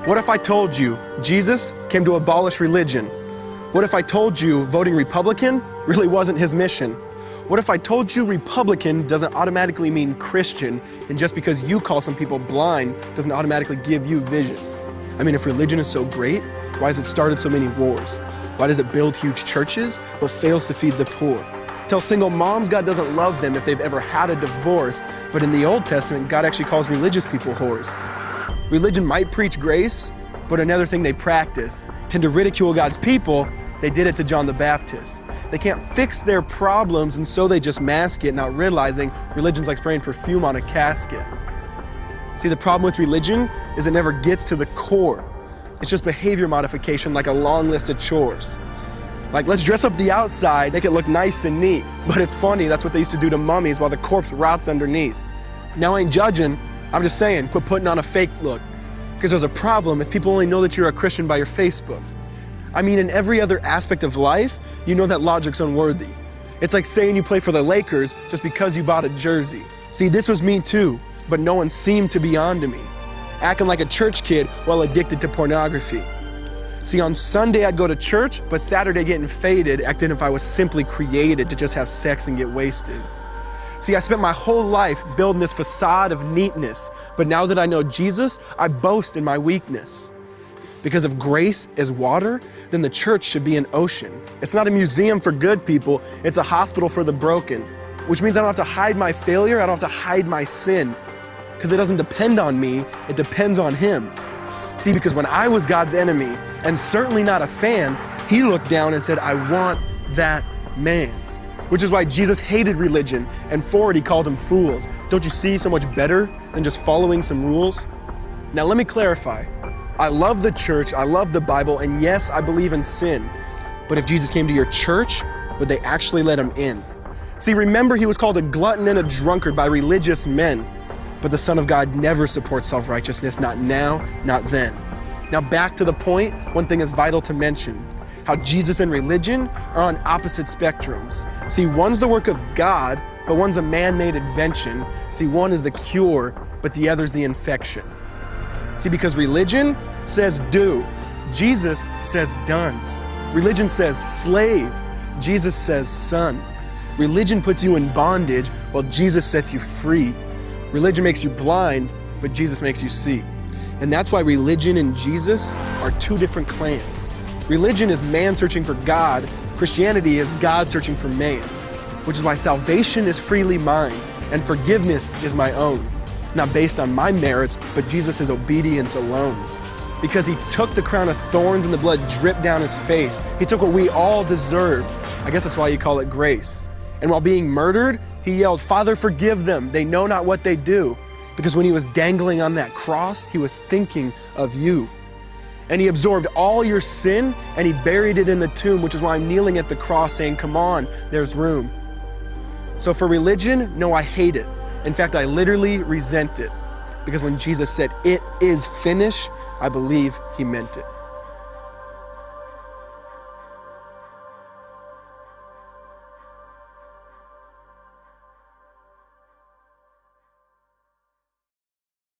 What if I told you Jesus came to abolish religion? What if I told you voting Republican really wasn't his mission? What if I told you Republican doesn't automatically mean Christian, and just because you call some people blind doesn't automatically give you vision? I mean, if religion is so great, why has it started so many wars? Why does it build huge churches but fails to feed the poor? Tell single moms God doesn't love them if they've ever had a divorce, but in the Old Testament, God actually calls religious people whores. Religion might preach grace, but another thing they practice. Tend to ridicule God's people. They did it to John the Baptist. They can't fix their problems, and so they just mask it, not realizing religion's like spraying perfume on a casket. See, the problem with religion is it never gets to the core. It's just behavior modification, like a long list of chores. Like, let's dress up the outside, make it look nice and neat. But it's funny, that's what they used to do to mummies while the corpse rots underneath. Now, I ain't judging, I'm just saying, quit putting on a fake look. Because there's a problem if people only know that you're a Christian by your Facebook. I mean, in every other aspect of life, you know that logic's unworthy. It's like saying you play for the Lakers just because you bought a jersey. See, this was me too, but no one seemed to be on to me. Acting like a church kid while addicted to pornography. See, on Sunday I'd go to church, but Saturday getting faded, acting if I was simply created to just have sex and get wasted. See, I spent my whole life building this facade of neatness, but now that I know Jesus, I boast in my weakness. Because if grace is water, then the church should be an ocean. It's not a museum for good people, it's a hospital for the broken. Which means I don't have to hide my failure, I don't have to hide my sin. Because it doesn't depend on me, it depends on Him. See, because when I was God's enemy, and certainly not a fan, He looked down and said, I want that man. Which is why Jesus hated religion, and for it He called them fools. Don't you see so much better than just following some rules? Now let me clarify. I love the church, I love the Bible, and yes, I believe in sin. But if Jesus came to your church, would they actually let Him in? See, remember He was called a glutton and a drunkard by religious men. But the Son of God never supports self-righteousness, not now, not then. Now back to the point, one thing is vital to mention. How Jesus and religion are on opposite spectrums. See, one's the work of God, but one's a man-made invention. See, one is the cure, but the other's the infection. See, because religion says do, Jesus says done. Religion says slave, Jesus says son. Religion puts you in bondage, while Jesus sets you free. Religion makes you blind, but Jesus makes you see. And that's why religion and Jesus are two different clans. Religion is man searching for God, Christianity is God searching for man. Which is why salvation is freely mine, and forgiveness is my own. Not based on my merits, but Jesus' obedience alone. Because He took the crown of thorns and the blood dripped down His face. He took what we all deserved. I guess that's why you call it grace. And while being murdered, He yelled, Father, forgive them. They know not what they do. Because when He was dangling on that cross, He was thinking of you. And He absorbed all your sin and He buried it in the tomb, which is why I'm kneeling at the cross saying, come on, there's room. So for religion, no, I hate it. In fact, I literally resent it. Because when Jesus said, it is finished, I believe He meant it.